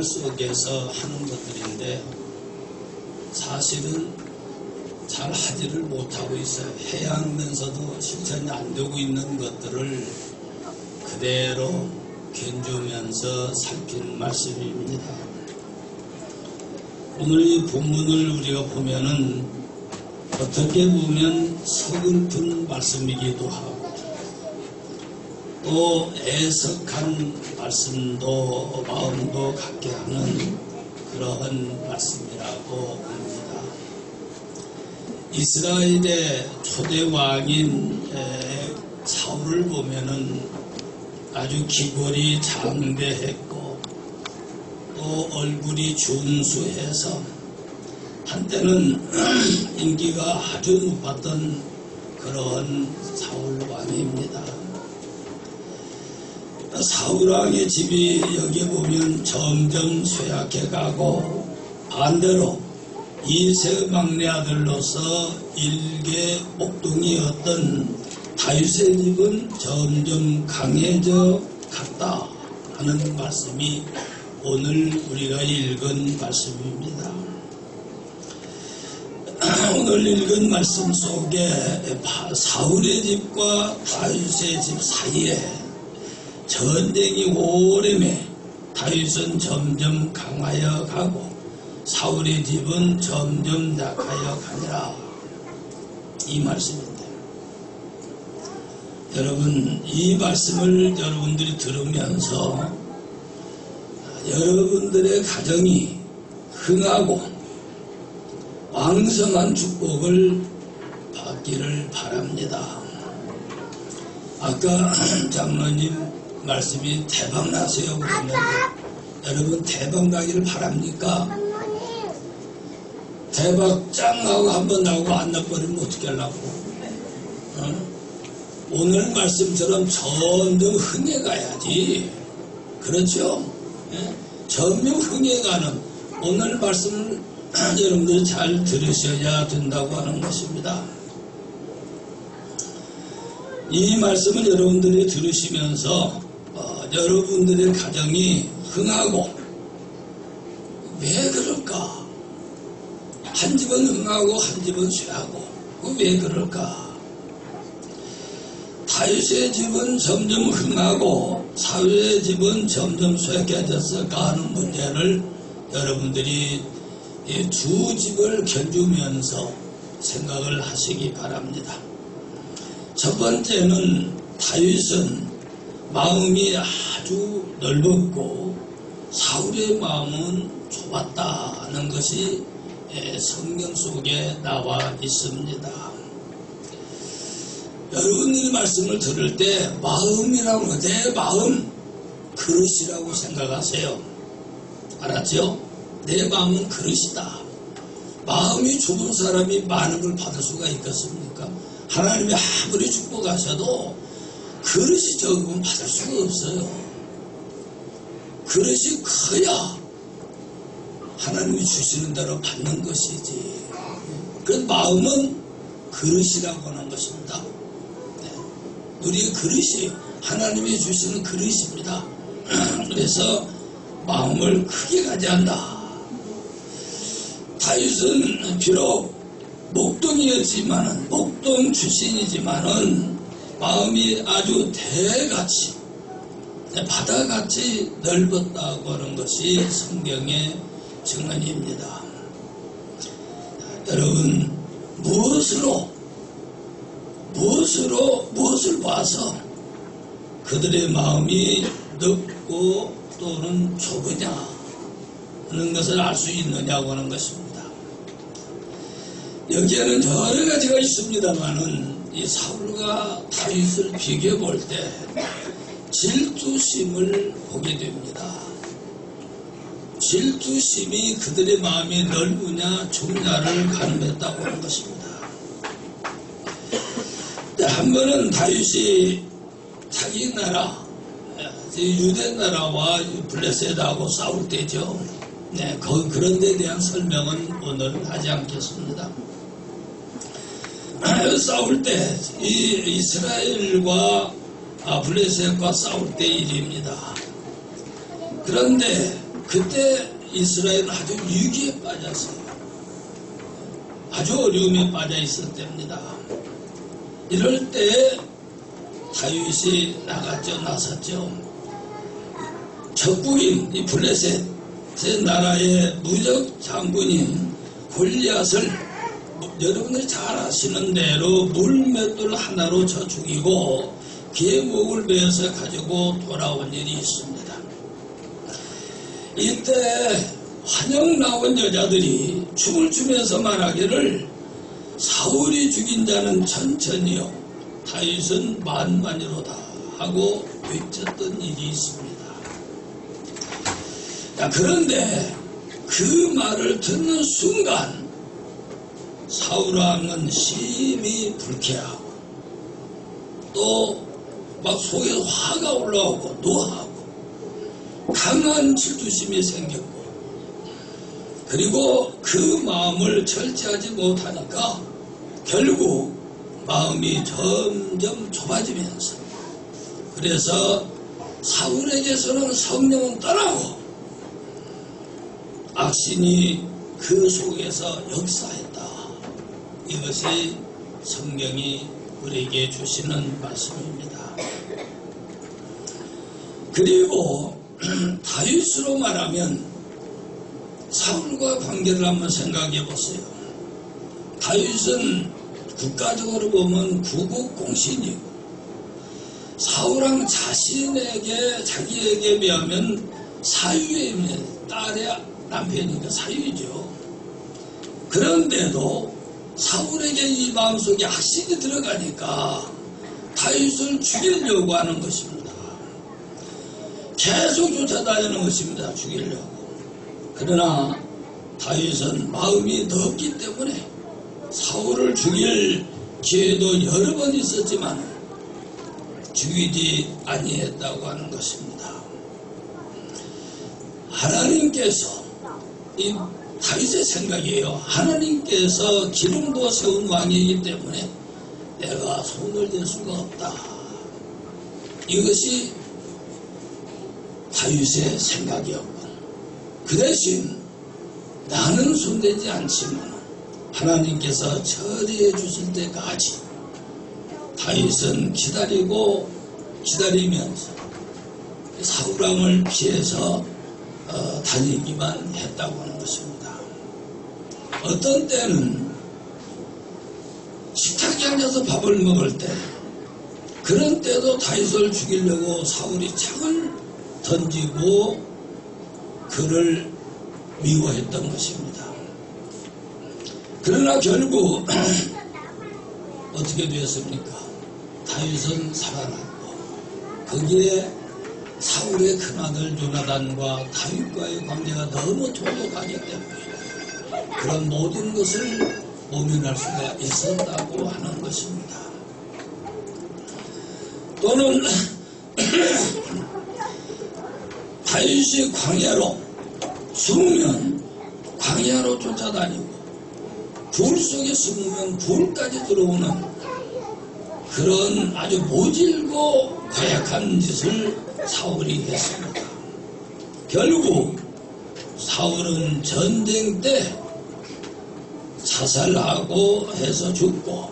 속에서 하는 것들인데 사실은 잘 하지를 못하고 있어요. 해야 하면서도 실천이 안 되고 있는 것들을 그대로 견주면서 살핀 말씀입니다. 오늘 이 본문을 우리가 보면은 어떻게 보면 서글픈 말씀이기도 하고 또 애석한 말씀도 마음도 갖게 하는 그러한 말씀이라고 합니다. 이스라엘의 초대 왕인 사울을 보면은 아주 기골이 장대했고 또 얼굴이 준수해서 한때는 인기가 아주 높았던 그런 사울 왕입니다. 사울 왕의 집이 여기 보면 점점 쇠약해가고 반대로 이세 막내 아들로서 일개 목동이었던 다윗의 집은 점점 강해져 갔다 하는 말씀이 오늘 우리가 읽은 말씀입니다. 오늘 읽은 말씀 속에 사울의 집과 다윗의 집 사이에 전쟁이 오래매 다윗은 점점 강하여 가고 사울의 집은 점점 약하여 가니라, 이 말씀입니다. 여러분, 이 말씀을 여러분들이 들으면서 여러분들의 가정이 흥하고 왕성한 축복을 받기를 바랍니다. 아까 장로님 말씀이 대박 나세요 그러면 여러분 대박 나기를 바랍니까? 대박 짱 하고 한번 나오고 안 나버리면 어떻게 하려고? 오늘 말씀처럼 점점 흥해가야지. 그렇죠? 점점 흥해가는 오늘 말씀을 여러분들이 잘 들으셔야 된다고 하는 것입니다. 이 말씀을 여러분들이 들으시면서 여러분들의 가정이 흥하고, 왜 그럴까? 한 집은 흥하고 한 집은 쇠하고, 왜 그럴까? 다윗의 집은 점점 흥하고 사울의 집은 점점 쇠약해졌을까 하는 문제를 여러분들이 이 두 집을 견주면서 생각을 하시기 바랍니다. 첫 번째는 다윗은 마음이 아주 넓었고 사울의 마음은 좁았다는 것이 성경 속에 나와 있습니다. 여러분들이 말씀을 들을 때 마음이라고, 내 마음 그릇이라고 생각하세요. 알았죠? 내 마음은 그릇이다. 마음이 좁은 사람이 많은 걸 받을 수가 있겠습니까? 하나님이 아무리 축복하셔도 그릇이 적으면 받을 수가 없어요. 그릇이 커야 하나님이 주시는 대로 받는 것이지. 그 마음은 그릇이라고 하는 것입니다. 우리의 그릇이 하나님이 주시는 그릇입니다. 그래서 마음을 크게 가져간다. 다윗은 비록 목동이었지만은, 목동 출신이지만은 마음이 아주 대같이, 바다같이 넓었다고 하는 것이 성경의 증언입니다. 여러분, 무엇을 봐서 그들의 마음이 넓고 또는 좁으냐 하는 것을 알 수 있느냐고 하는 것입니다. 여기에는 여러 가지가 있습니다만은 이 사울과 다윗을 비교해 볼 때 질투심을 보게 됩니다. 질투심이 그들의 마음이 넓으냐 좁냐를 가늠했다고 하는 것입니다. 한 번은 다윗이 자기 나라, 유대 나라와 블레셋하고 싸울 때죠. 그런 데 대한 설명은 오늘 하지 않겠습니다. 싸울 때 이 이스라엘과 블레셋과 싸울 때 일입니다. 그런데 그때 이스라엘은 아주 위기에 빠졌어요. 아주 어려움에 빠져 있을 때입니다. 이럴 때 다윗이 나섰죠. 적국인 이 블레셋 나라의 무적 장군인 골리앗을 여러분들이 잘 아시는 대로 물맷돌 하나로 쳐 죽이고 그의 목을 베어서 가지고 돌아온 일이 있습니다. 이때 환영 나온 여자들이 춤을 추면서 말하기를 사울이 죽인 자는 천천히요 다윗은 만만이로다 하고 외쳤던 일이 있습니다. 그런데 그 말을 듣는 순간 사울왕은 심히 불쾌하고 또 막 속에서 화가 올라오고 노하고 강한 질투심이 생겼고 그리고 그 마음을 절제하지 못하니까 결국 마음이 점점 좁아지면서 그래서 사울에게서는 성령은 떠나고 악신이 그 속에서 역사했다. 이것이 성경이 우리에게 주시는 말씀입니다. 그리고 다윗으로 말하면 사울과 관계를 한번 생각해 보세요. 다윗은 국가적으로 보면 구국공신이고 사울왕 자기에게 비하면 사위의 딸의 남편이니까 사위죠. 그런데도 사울에게 이 마음속에 악신이 들어가니까 다윗을 죽이려고 하는 것입니다. 계속 쫓아다니는 것입니다. 죽이려고. 그러나 다윗은 마음이 넓기 때문에 사울을 죽일 기회도 여러 번 있었지만 죽이지 아니했다고 하는 것입니다. 하나님께서 이 다윗의 생각이에요. 하나님께서 기름 부어 세운 왕이기 때문에 내가 손을 댈 수가 없다. 이것이 다윗의 생각이었고 그 대신 나는 손대지 않지만 하나님께서 처리해 주실 때까지 다윗은 기다리면서 사울왕을 피해서 다니기만 했다고 하는 것입니다. 어떤 때는 식탁에 앉아서 밥을 먹을 때 그런 때도 다윗을 죽이려고 사울이 창을 던지고 그를 미워했던 것입니다. 그러나 결국 어떻게 되었습니까? 다윗은 살아났고 거기에 사울의 큰아들 요나단과 다윗과의 관계가 너무 돈독하기 때문에 그런 모든 것을 모면할 수가 있었다고 하는 것입니다. 또는 다윗이 광야로 숨으면 광야로 쫓아다니고 불 속에 숨으면 불까지 들어오는 그런 아주 모질고 고약한 짓을 사울이 했습니다. 결국 사울은 전쟁 때 자살하고 해서 죽고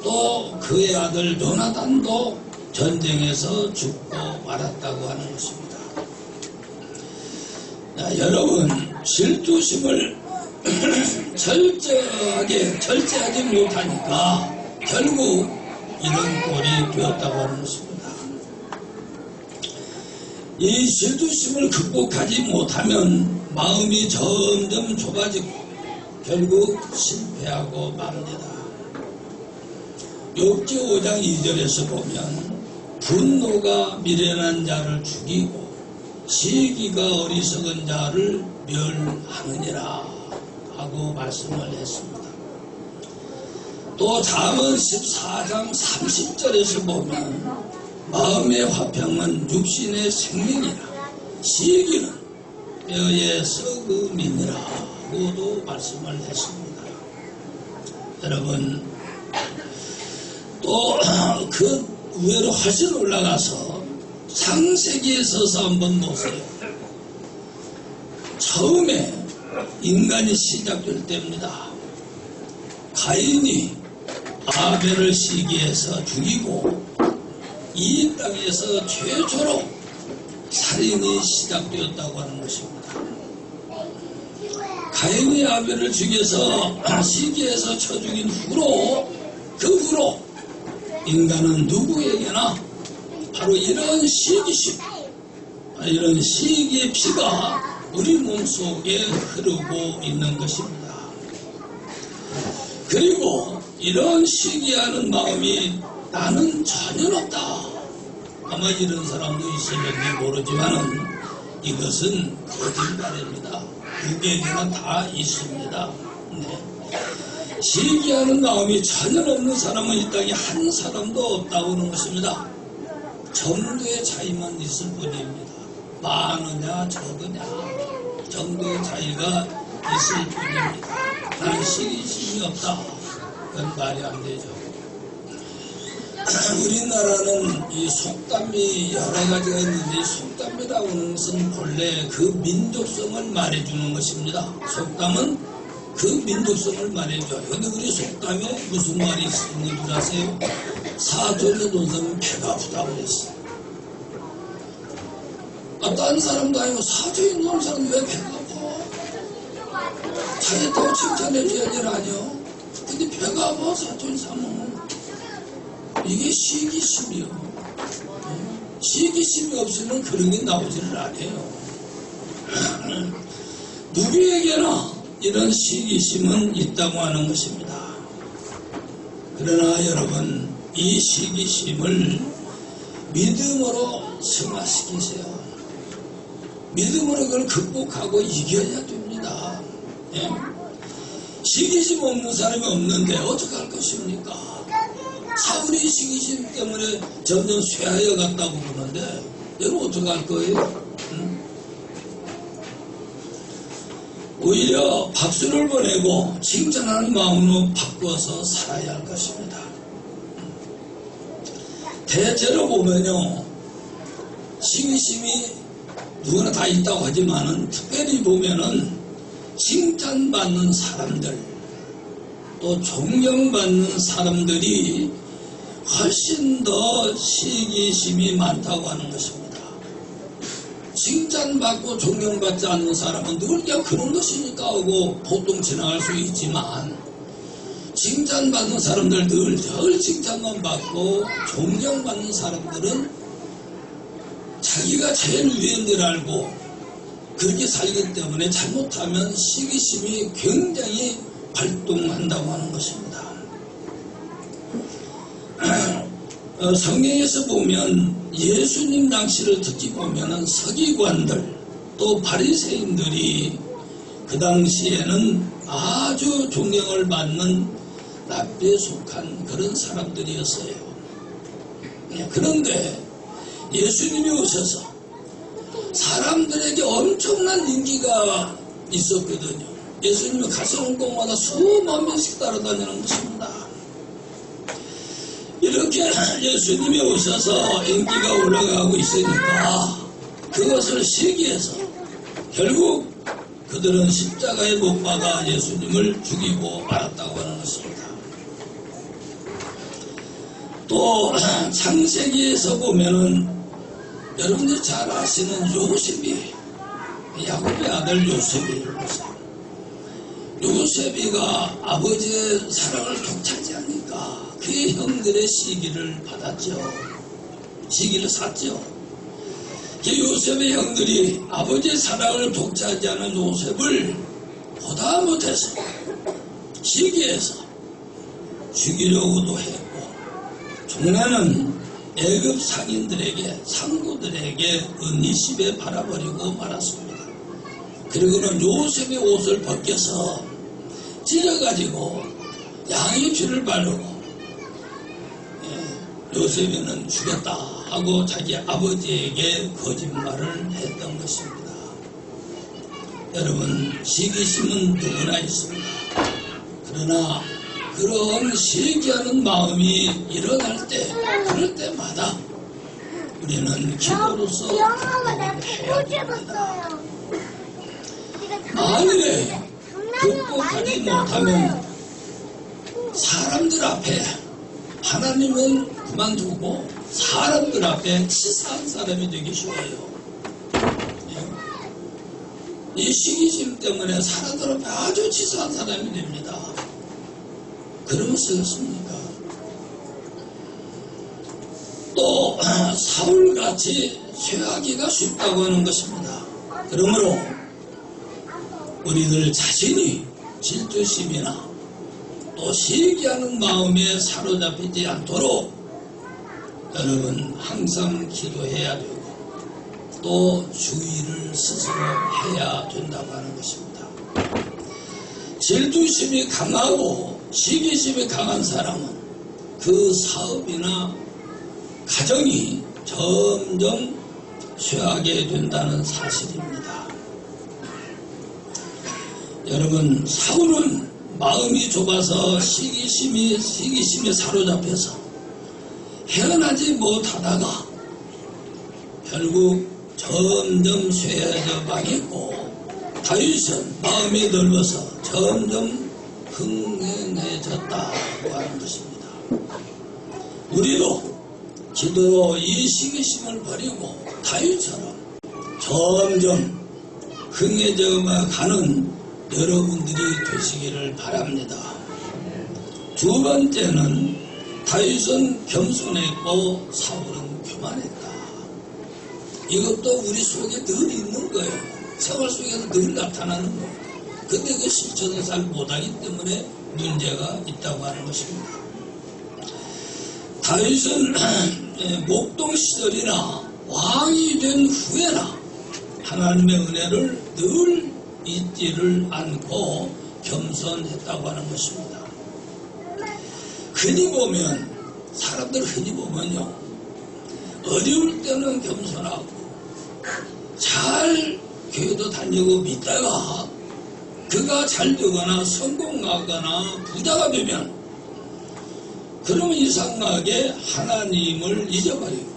또 그의 아들 요나단도 전쟁에서 죽고 말았다고 하는 것입니다. 여러분 질투심을 절제하지 못하니까 결국 이런 꼴이 되었다고 하는 것입니다. 이 질투심을 극복하지 못하면 마음이 점점 좁아지고 결국 실패하고 맙니다. 욥기 5장 2절에서 보면 분노가 미련한 자를 죽이고 시기가 어리석은 자를 멸하느니라 하고 말씀을 했습니다. 또 잠언 14장 30절에서 보면 마음의 화평은 육신의 생명이라 시기는 뼈의 썩음이니라고도 말씀을 했습니다. 여러분 또 그 위로 훨씬 올라가서 창세기에 서서 한번 보세요. 처음에 인간이 시작될 때입니다. 가인이 아벨을 시기해서 죽이고 이 땅에서 최초로 살인이 시작되었다고 하는 것입니다. 가인이 아벨을 죽여서 시기해서 쳐 죽인 후로 그 후로 인간은 누구에게나 바로 이런 시기심, 이런 시기의 피가 우리 몸속에 흐르고 있는 것입니다. 그리고 이런 시기하는 마음이 나는 전혀 없다. 아마 이런 사람도 있을지 모르지만은 이것은 거짓말입니다. 누구에게나 다 있습니다. 네. 시기하는 마음이 전혀 없는 사람은 이 땅에 한 사람도 없다고 하는 것입니다. 정도의 차이만 있을 뿐입니다. 많으냐 적으냐 정도의 차이가 있을 뿐입니다. 나는 시기심이 없다. 그건 말이 안 되죠. 우리나라는 이 속담이 여러 가지가 있는데 속담이라고 하는 것은 본래 그 민족성을 말해주는 것입니다. 속담은 그 민족성을 말해줘요. 근데 우리 속담에 무슨 말이 있는 줄 아세요? 사돈의 논사는 배가 아프다고 그랬어요. 딴 사람도 아니고 사돈의 논사는 왜 배가 아파? 잘했다고 칭찬해줘야 될 아니요? 근데 배가 아파 사돈의 사람은. 이게 시기심이요. 시기심이 없으면 그런 게 나오지를 않아요. 누구에게나 이런 시기심은 있다고 하는 것입니다. 그러나 여러분, 이 시기심을 믿음으로 승화시키세요. 믿음으로 그걸 극복하고 이겨야 됩니다. 예? 시기심 없는 사람이 없는데 어떻게 할 것입니까? 사울이 시기심 때문에 점점 쇠하여 갔다고 그러는데 여러분 어떻게 할 거예요? 오히려 박수를 보내고 칭찬하는 마음으로 바꿔서 살아야 할 것입니다. 대체로 보면요, 시기심이 누구나 다 있다고 하지만은 특별히 보면은 칭찬받는 사람들 또 존경받는 사람들이 훨씬 더 시기심이 많다고 하는 것입니다. 칭찬받고 존경받지 않는 사람은 늘 그냥 그런 것이니까 하고 보통 지나갈 수 있지만, 칭찬받는 사람들 늘 칭찬만 받고 존경받는 사람들은 자기가 제일 위인 줄 알고 그렇게 살기 때문에 잘못하면 시기심이 굉장히 발동한다고 하는 것입니다. 성경에서 보면 예수님 낭시를 특히 보면은 서기관들 또 바리새인들이 그 당시에는 아주 존경을 받는 랍비에 속한 그런 사람들이었어요. 그런데 예수님이 오셔서 사람들에게 엄청난 인기가 있었거든요. 예수님이 가시는 곳마다 수만 명씩 따라다니는 것입니다. 이렇게 예수님이 오셔서 인기가 올라가고 있으니까 그것을 시기해서 결국 그들은 십자가에 못 박아 예수님을 죽이고 말았다고 하는 것입니다. 또 창세기에서 보면은 여러분들이 잘 아시는 요셉이, 야곱의 아들 요셉이가 아버지의 사랑을 독차지하니까 그의 형들의 시기를 받았죠. 시기를 샀죠. 그 요셉의 형들이 아버지의 사랑을 독차지하는 요셉을 보다 못해서 시기해서 죽이려고도 했고, 종래는 애굽 상인들에게, 상도들에게 은이십에 팔아버리고 말았습니다. 그리고는 요셉의 옷을 벗겨서 찢어가지고 양의 피를 바르고 요셉이는 죽였다 하고 자기 아버지에게 거짓말을 했던 것입니다. 여러분, 시기심은 누구나 있습니다. 그러나 그런 시기하는 마음이 일어날 때, 그럴 때마다 우리는 기도로서 해야 됩니다. 만일에 극복하지 못하면 사람들 앞에 하나님은 그만두고 사람들 앞에 치사한 사람이 되기 쉬워요. 이 시기심 때문에 사람들 앞에 아주 치사한 사람이 됩니다. 그러면 쓰겠습니까? 또 사울같이 쇠하기가 쉽다고 하는 것입니다. 그러므로 우리들 자신이 질투심이나 또 시기하는 마음에 사로잡히지 않도록 여러분 항상 기도해야 되고 또 주의를 스스로 해야 된다고 하는 것입니다. 질투심이 강하고 시기심이 강한 사람은 그 사업이나 가정이 점점 쇠하게 된다는 사실입니다. 여러분, 사울은 마음이 좁아서 시기심에 사로잡혀서 헤어나지 못하다가 결국 점점 쇠해져 가겠고, 다윗은 마음이 넓어서 점점 흥행해졌다고 하는 것입니다. 우리도 기도로 이 시기심을 버리고 다윗처럼 점점 흥해져 가는 여러분들이 되시기를 바랍니다. 두 번째는 다윗은 겸손했고 사울은 교만했다. 이것도 우리 속에 늘 있는 거예요. 생활 속에서 늘 나타나는 거예요. 근데 그 실천을 잘 못하기 때문에 문제가 있다고 하는 것입니다. 다윗은 목동 시절이나 왕이 된 후에나 하나님의 은혜를 늘 잊지를 않고 겸손했다고 하는 것입니다. 흔히 보면, 사람들 흔히 보면요, 어려울 때는 겸손하고 잘 교회도 다니고 믿다가 그가 잘 되거나 성공하거나 부자가 되면 그러면 이상하게 하나님을 잊어버리고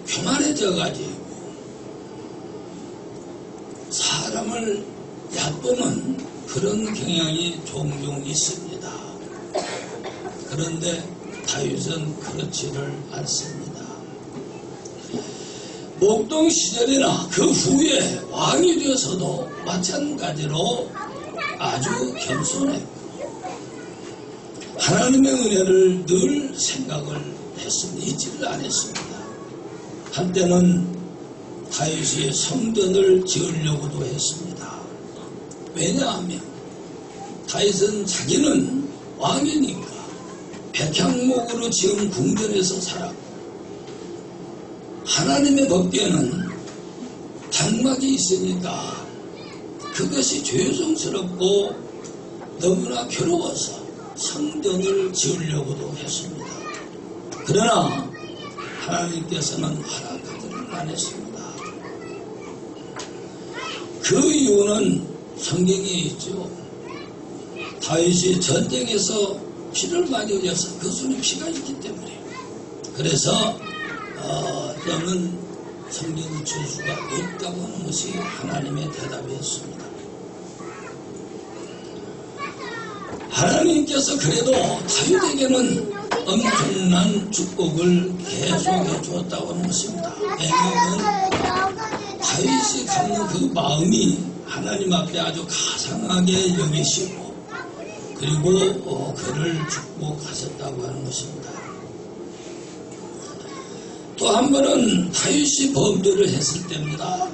교만해져가지고 사람을 얕보는 그런 경향이 종종 있습니다. 그런데 다윗은 그렇지를 않습니다. 목동 시절이나 그 후에 왕이 되어서도 마찬가지로 아주 겸손했고 하나님의 은혜를 늘 생각을 했습니다. 잊지를 않았습니다. 한때는 다윗이 성전을 지으려고도 했습니다. 왜냐하면 다윗은 자기는 왕이니까 백향목으로 지은 궁전에서 살았고 하나님의 법궤는 장막이 있으니까 그것이 죄송스럽고 너무나 괴로워서 성전을 지으려고도 했습니다. 그러나 하나님께서는 허락하지를 않았습니다. 그 이유는 성경에 있죠. 다윗이 전쟁에서 피를 많이 흘려서 그 손에 피가 있기 때문에 그래서 너는 성전을 지을 수가 없다고 하는 것이 하나님의 대답이었습니다. 하나님께서 그래도 다윗에게는 엄청난 축복을 계속해 주었다고 하는 것입니다. 왜냐하면 다윗이 갖는 그 마음이 하나님 앞에 아주 가상하게 여기시고 그리고 그를 축복하셨다고 하는 것입니다. 또 한 번은 다윗이 범죄를 했을 때입니다.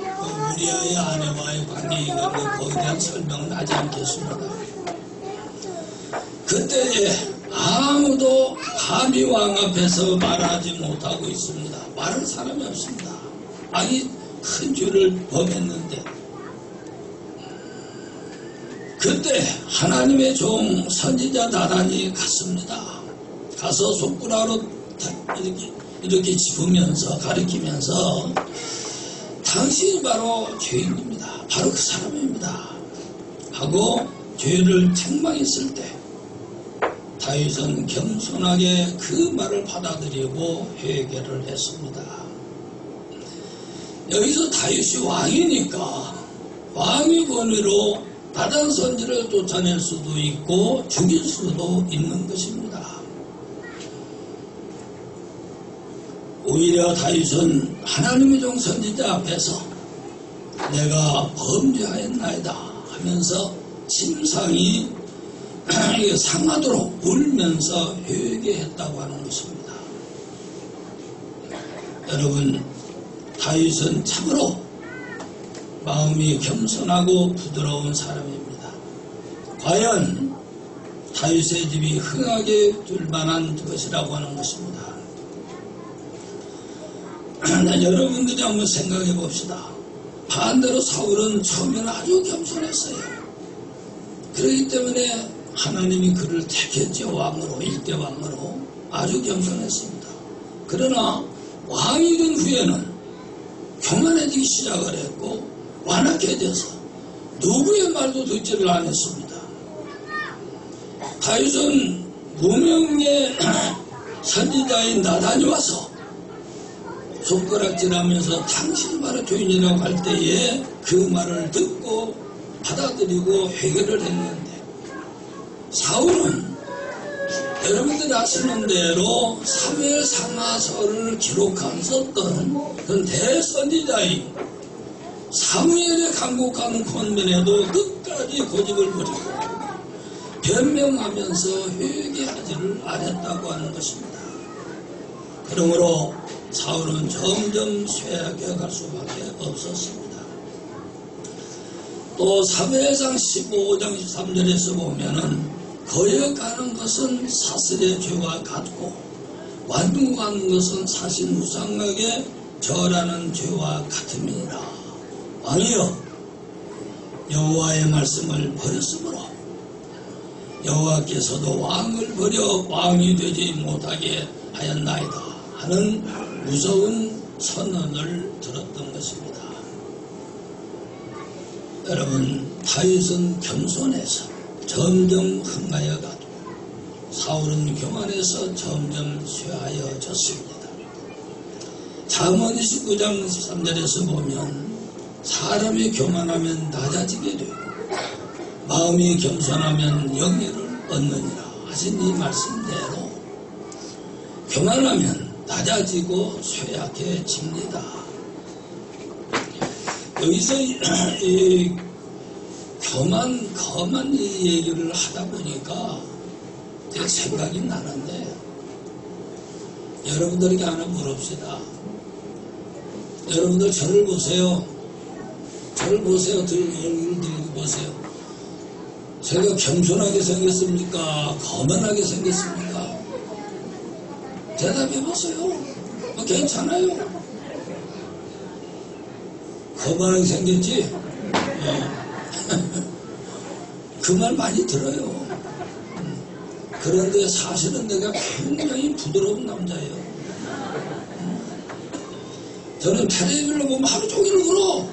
우리아의 아내와의 관계에 거기에 대한 설명은 하지 않겠습니다. 그때에 아무도 감히 왕 앞에서 말하지 못하고 있습니다. 말할 사람이 없습니다. 왕이 큰 죄를 범했는데 그때 하나님의 종 선지자 나단이 갔습니다. 가서 손가락으로 이렇게 짚으면서 가리키면서 당신이 바로 죄인입니다. 바로 그 사람입니다. 하고 죄를 책망했을 때 다윗은 겸손하게 그 말을 받아들이고 회개를 했습니다. 여기서 다윗이 왕이니까 왕의 권위로 다른 선지를 쫓아낼 수도 있고 죽일 수도 있는 것입니다. 오히려 다윗은 하나님의 종 선지자 앞에서 내가 범죄하였나이다 하면서 심상이 상하도록 울면서 회개했다고 하는 것입니다. 여러분, 다윗은 참으로 마음이 겸손하고 부드러운 사람입니다. 과연 다윗의 집이 흥하게 될 만한 것이라고 하는 것입니다. 여러분들이 한번 생각해 봅시다. 반대로 사울은 처음에는 아주 겸손했어요. 그렇기 때문에 하나님이 그를 택했죠. 왕으로, 일대왕으로. 아주 겸손했습니다. 그러나 왕이 된 후에는 교만해지기 시작을 했고 완악해져서 누구의 말도 듣지를 않았습니다. 다윗은 무명의 선지자인 나단이 와서 손가락질하면서 당신 말의 죄인이라고 할 때에 그 말을 듣고 받아들이고 회개를 했는데, 사울은 여러분들이 아시는 대로 사무엘 상하서를 기록한 썼던 그 대선지자인 사무엘의 간곡한 권면에도 끝까지 고집을 부리고 변명하면서 회개하지를 않았다고 하는 것입니다. 그러므로 사울은 점점 쇠하게 갈 수밖에 없었습니다. 또 사무엘상 15장 13절에서 보면은 거역하는 것은 사슬의 죄와 같고 완등하는 것은 사신 무상하게 절하는 죄와 같음이니라. 왕이여, 여호와의 말씀을 버렸으므로 여호와께서도 왕을 버려 왕이 되지 못하게 하였나이다 하는 무서운 선언을 들었던 것입니다. 여러분, 다윗은 겸손해서 점점 흥하여 가고 사울은 교만해서 점점 쇠하여졌습니다. 잠언 29장 13절에서 보면 사람이 교만하면 낮아지게 되고 마음이 겸손하면 영예를 얻느니라 하신 이 말씀대로 교만하면 낮아지고 쇠약해집니다. 여기서 이 거만 이 얘기를 하다 보니까 제 생각이 나는데, 여러분들에게 하나 물읍시다. 여러분들 저를 보세요. 저를 보세요. 얼굴 들고 보세요. 제가 겸손하게 생겼습니까? 거만하게 생겼습니까? 대답해 보세요. 괜찮아요. 거만하게 생겼지? 그 말 많이 들어요. 그런데 사실은 내가 굉장히 부드러운 남자예요. 저는 텔레비전을 보면 하루 종일 울어.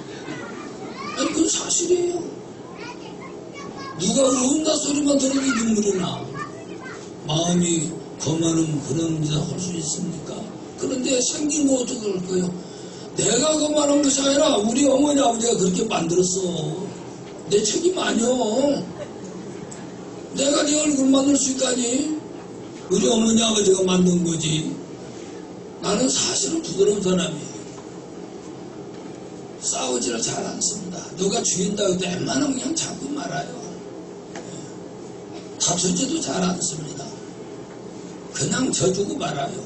아니, 그건 사실이에요. 누가 운다 소리만 들어도 눈물이 나. 마음이 거만하면 그런 짓을 할 수 있습니까? 그런데 생긴 거 어떻게 할 거예요? 내가 거만한 것이 아니라 우리 어머니 아버지가 그렇게 만들었어. 내 책임 아니여. 내가 네 얼굴 만들 수 있다니? 우리 어머니 아버지가 만든 거지. 나는 사실은 부드러운 사람이에요. 싸우지를 잘 않습니다. 누가 죽인다고 해도 웬만하면 그냥 참고 말아요. 다투지도 잘 않습니다. 그냥 져주고 말아요.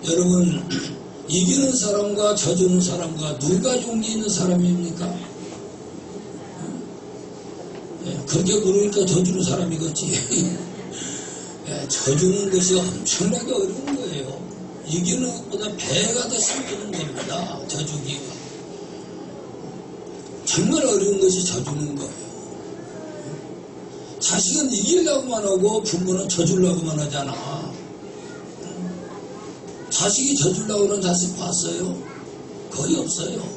여러분, 이기는 사람과 져주는 사람과 누가 용기 있는 사람입니까? 그렇게 부르니까 져주는 사람이겠지. 져주는 것이 엄청나게 어려운 거예요. 이기는 것보다 배가 더 힘드는 겁니다. 져주기가. 정말 어려운 것이 져주는 거예요. 자식은 이기려고만 하고 부모는 져주려고만 하잖아. 자식이 져주려고 하는 자식 봤어요? 거의 없어요.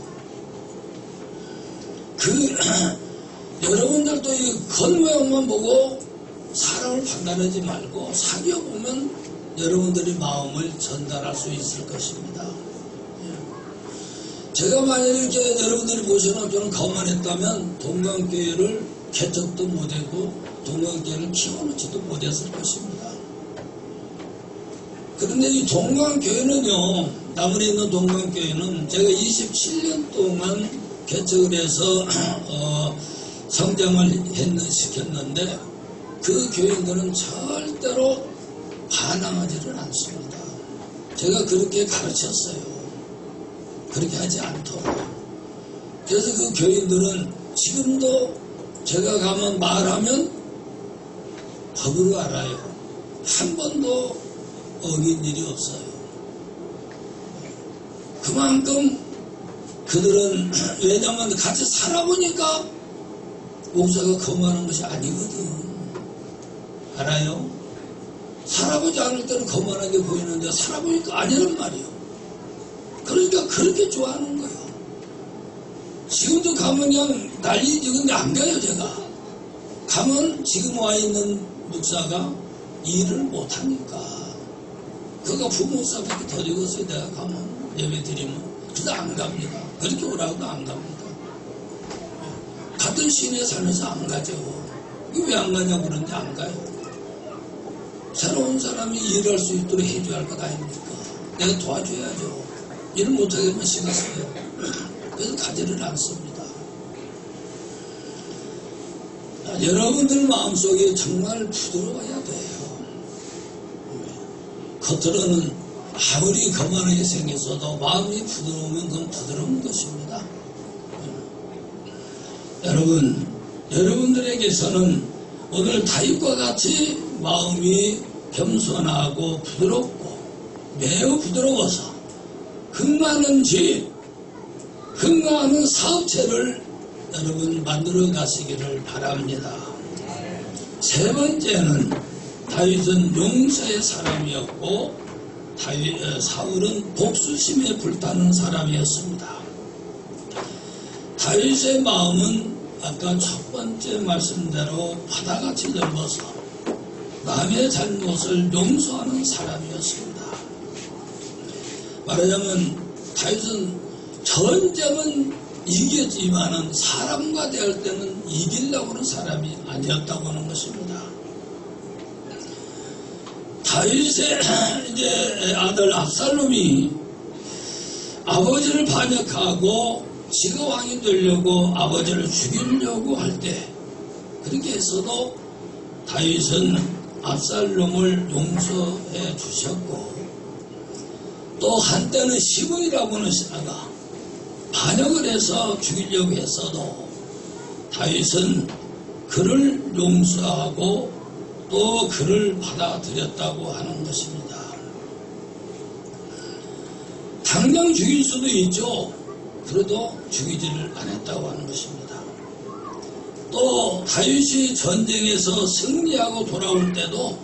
여러분들도 이 겉모양만 보고 사람을 판단하지 말고 사귀어보면 여러분들의 마음을 전달할 수 있을 것입니다. 제가 만약에 이렇게 여러분들이 보시는 저는 거만했다면 동강교회를 개척도 못하고 동강교회를 키워놓지도 못했을 것입니다. 그런데 이 동강교회는요, 남원에 있는 동강교회는 제가 27년 동안 개척을 해서 성장을 시켰는데 그 교인들은 절대로 반항하지를 않습니다. 제가 그렇게 가르쳤어요. 그렇게 하지 않도록. 그래서 그 교인들은 지금도 제가 가면 말하면 법으로 알아요. 한 번도 어긴 일이 없어요. 그만큼 그들은 왜냐하면 같이 살아보니까 목사가 거만한 것이 아니거든. 알아요? 살아보지 않을 때는 거만하게 보이는데 살아보니까 아니란 말이에요. 그러니까 그렇게 좋아하는 거예요. 지금도 가면 그냥 난리지. 근데 안 가요. 제가 가면 지금 와 있는 목사가 일을 못하니까 그가 부목사밖에 더 적었어요. 내가 가면 예배 드리면. 그래서 안 갑니다. 그렇게 오라고도 안 갑니다. 같은 시내에 살면서 안 가죠. 이거 왜 안 가냐고 그러는데 안 가요. 새로운 사람이 일할 수 있도록 해줘야 할 것 아닙니까? 내가 도와줘야죠. 일을 못하게 하면 심했어요. 그래서 가지를 않습니다. 여러분들 마음속에 정말 부드러워야 돼요. 겉으로는 아무리 거만하게 생겼어도 마음이 부드러우면 그건 부드러운 것입니다. 여러분들에게서는 오늘 다윗과 같이 마음이 겸손하고 부드럽고 매우 부드러워서 흥하는 집, 흥하는 사업체를 여러분 만들어 가시기를 바랍니다. 세 번째는 다윗은 용서의 사람이었고 사울은 복수심에 불타는 사람이었습니다. 다윗의 마음은 아까 첫 번째 말씀대로 바다같이 넓어서 남의 잘못을 용서하는 사람이었습니다. 말하자면 다윗은 전쟁은 이겼지만은 사람과 대할 때는 이기려고 하는 사람이 아니었다고 하는 것입니다. 다윗의 이제 아들 압살롬이 아버지를 반역하고 지가 왕이 되려고 아버지를 죽이려고 할 때 그렇게 했어도 다윗은 압살롬을 용서해 주셨고 또 한때는 시므이라고 하는 신하가 반역을 해서 죽이려고 했어도 다윗은 그를 용서하고 또 그를 받아들였다고 하는 것입니다. 당장 죽일 수도 있죠. 그래도 죽이지를 않았다고 하는 것입니다. 또 다윗이 전쟁에서 승리하고 돌아올 때도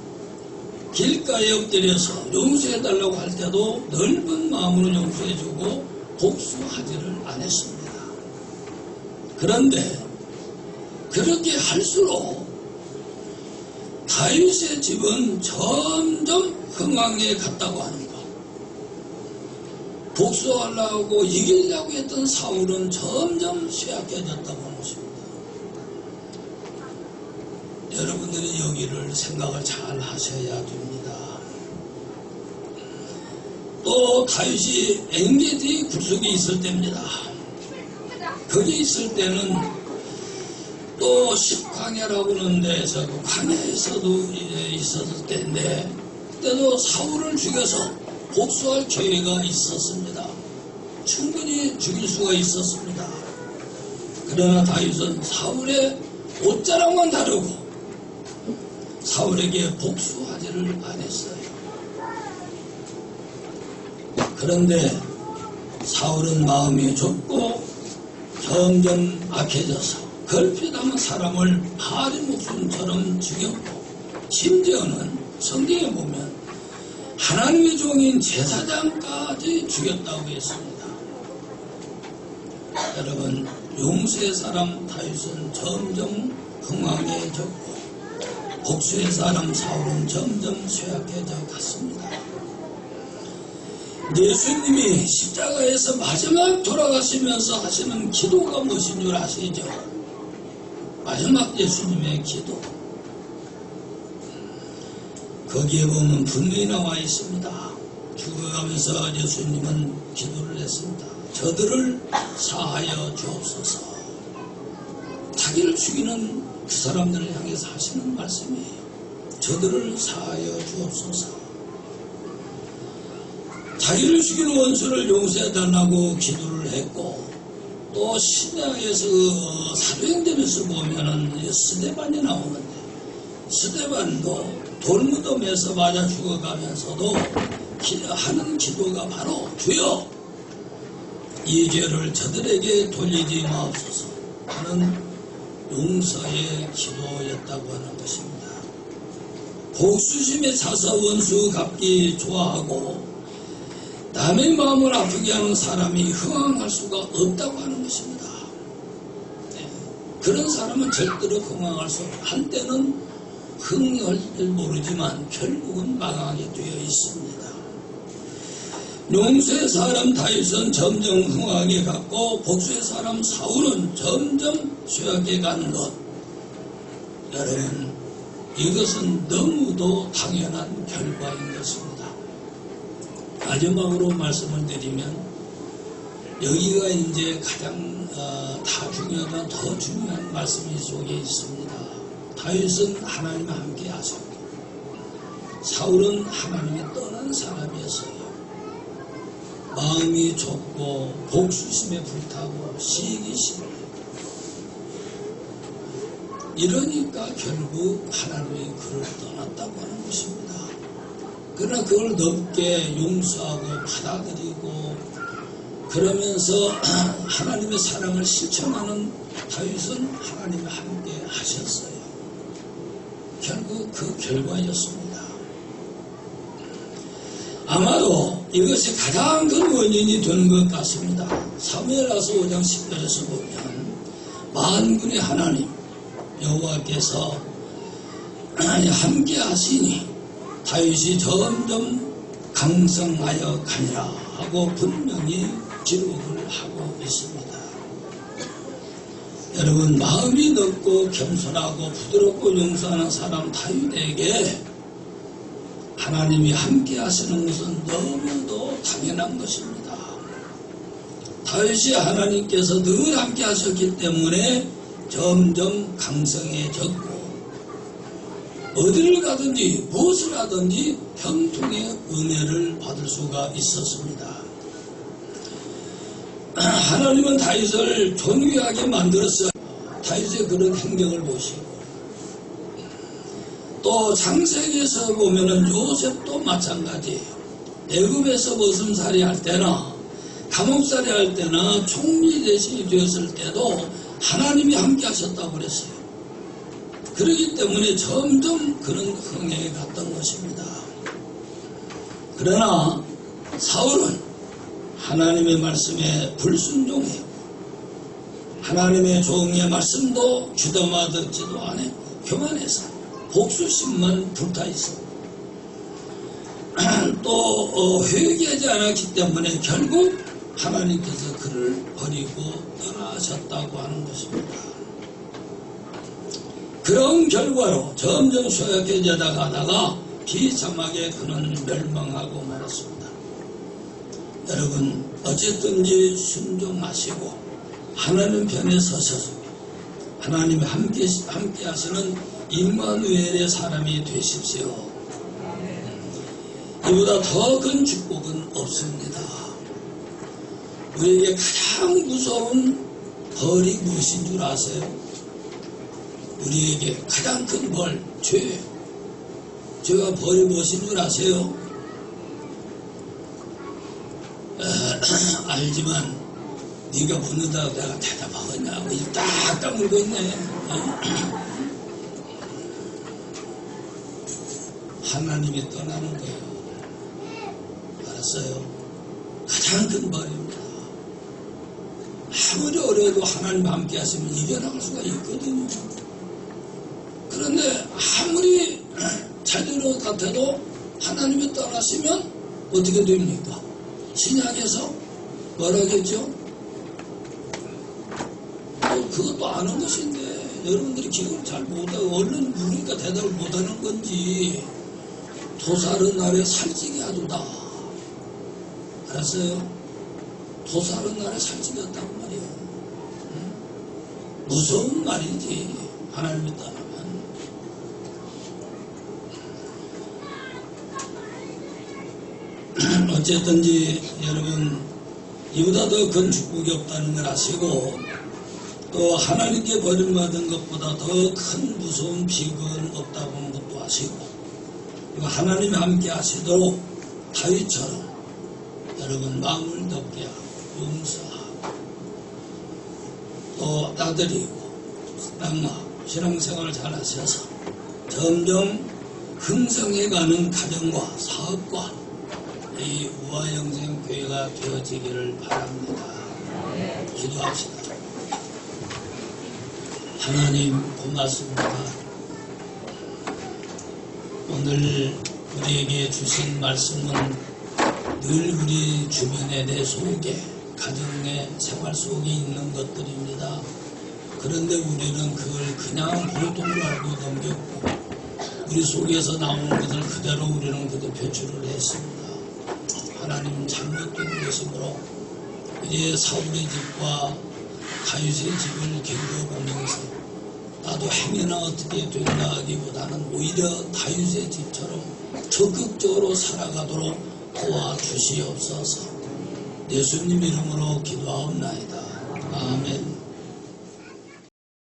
길가에 엎드려서 용서해달라고 할 때도 넓은 마음으로 용서해주고 복수하지를 않았습니다. 그런데 그렇게 할수록 다윗의 집은 점점 흥황에 갔다고 하는 것. 복수하려고 이기려고 했던 사울은 점점 쇠약해졌다고 하는 것입니다. 여러분들이 여기를 생각을 잘 하셔야 됩니다. 또 다윗이 엔게디 굴속에 있을 때입니다. 거기 있을 때는 또 십광야라고 하는 데서 그 광야에서도 있었을 때인데 그때도 사울을 죽여서 복수할 기회가 있었습니다. 충분히 죽일 수가 있었습니다. 그러나 다윗은 사울의 옷자락만 다르고 사울에게 복수하지를 않았어요. 그런데 사울은 마음이 좁고 점점 악해져서 걸핏하면 사람을 파리 목숨처럼 죽였고 심지어는 성경에 보면 하나님의 종인 제사장까지 죽였다고 했습니다. 여러분, 용서의 사람 다윗은 점점 흥황해졌고 복수의 사람 사울은 점점 쇠약해져 갔습니다. 예수님이 십자가에서 마지막 돌아가시면서 하시는 기도가 무엇인 줄 아시죠? 마지막 예수님의 기도. 거기에 보면 분명히 나와 있습니다. 죽어가면서 예수님은 기도를 했습니다. 저들을 사하여 주옵소서. 자기를 죽이는 그 사람들을 향해서 하시는 말씀이에요. 저들을 사하여 주옵소서. 자기를 죽이는 원수를 용서해달라고 기도를 했고, 또 신약에서 사도행전에서 보면은 스데반이 나오는데, 스데반도 돌무덤에서 맞아 죽어가면서도 하는 기도가 바로 주여 이 죄를 저들에게 돌리지 마옵소서 하는 용서의 기도였다고 하는 것입니다. 복수심에 차서 원수 갚기 좋아하고 남의 마음을 아프게 하는 사람이 흥황할 수가 없다고 하는 것입니다. 그런 사람은 절대로 흥황할 수 없고 한때는 흥할 줄 모르지만 결국은 망하게 되어 있습니다. 용서의 사람 다윗은 점점 흥하게 갔고 복수의 사람 사울은 점점 쇠하게 가는 것. 여러분, 이것은 너무도 당연한 결과인 것입니다. 마지막으로 말씀을 드리면 여기가 이제 가장 더 중요한 말씀이 속에 있습니다. 다윗은 하나님과 함께 하셨고 사울은 하나님의 떠난 사람이었어요. 마음이 좁고 복수심에 불타고 시기심을 이러니까 결국 하나님이 그를 떠났다고 하는 것입니다. 그러나 그걸 넓게 용서하고 받아들이고 그러면서 하나님의 사랑을 실천하는 다윗은 하나님과 함께 하셨어요. 결국 그 결과였습니다. 아마도 이것이 가장 큰 원인이 되는 것 같습니다. 사무엘하서 5장 10절에서 보면 만군의 하나님 여호와께서 함께 하시니 다윗이 점점 강성하여 가니라 하고 분명히 기록을 하고 있습니다. 여러분, 마음이 넓고 겸손하고 부드럽고 용서하는 사람 다윗에게 하나님이 함께 하시는 것은 너무도 당연한 것입니다. 다윗이 하나님께서 늘 함께 하셨기 때문에 점점 강성해졌고 어디를 가든지 무엇을 하든지 형통의 은혜를 받을 수가 있었습니다. 하나님은 다윗을 존귀하게 만들었어요. 다윗의 그런 행적을 보시고 또 창세기에서 보면은 요셉도 마찬가지예요. 애굽에서 머슴살이 할 때나 감옥살이 할 때나 총리 대신이 되었을 때도 하나님이 함께 하셨다고 그랬어요. 그렇기 때문에 점점 그런 흥에 갔던 것입니다. 그러나 사울은 하나님의 말씀에 불순종해요. 하나님의 종의 말씀도 귀담아 듣지도 않았고 교만해서 복수심만 불타있어. 또 회개하지 않았기 때문에 결국 하나님께서 그를 버리고 떠나셨다고 하는 것입니다. 그런 결과로 점점 소약해져 가다가 비참하게 그는 멸망하고 말았습니다. 여러분, 어쨌든지 순종하시고 하나님 편에 서셔서 하나님이 함께 하시는 임마누엘의 사람이 되십시오. 이보다 더 큰 축복은 없습니다. 우리에게 가장 무서운 벌이 무엇인 줄 아세요? 우리에게 가장 큰 벌, 죄. 죄가 벌이 무엇인 줄 아세요? 알지만 네가 묻는다고 내가 대답하겠냐고 딱 다물고 있네. 하나님이 떠나는 거예요. 알았어요? 가장 큰 벌입니다. 아무리 어려워도 하나님 함께 하시면 이겨나갈 수가 있거든요. 그런데 아무리 잘 되는 것 같아도 하나님이 떠나시면 어떻게 됩니까? 신약에서 뭐라겠죠? 그것도 아는 것인데 여러분들이 기억을 잘 못하고 얼른 물으니까 대답을 못하는 건지 도살은 날에 살찌게 하도다. 알았어요? 도살은 날에 살찌게 한다고 말이에요. 무서운 말인지 하나님을 따르면. 어쨌든지 여러분 이보다 더 큰 축복이 없다는 걸 아시고 또 하나님께 버림받은 것보다 더 큰 무서운 비극은 없다고 하는 것도 아시고 그리고 하나님이 함께 하시도록 다윗처럼 여러분 마음을 덮게 하고 용서하고 또 따드리고 사랑하고 신앙생활을 잘 하셔서 점점 흥성해가는 가정과 사업과 이 우화영생교회가 되어지기를 바랍니다. 기도합시다. 하나님 고맙습니다. 오늘 우리에게 주신 말씀은 늘 우리 주변의 내 속에 가정의 생활 속에 있는 것들입니다. 그런데 우리는 그걸 그냥 보통으로 알고 넘겼고 우리 속에서 나오는 것을 그대로 우리는 그대로 표출을 했습니다. 하나님 잘못된 것이므로 이제 사울의 집과 가윗의 집을 겪어보면서 나도 행여나 어떻게 된다 하기보다는 오히려 다윗의 집처럼 적극적으로 살아가도록 도와주시옵소서. 예수님 이름으로 기도하옵나이다. 아멘.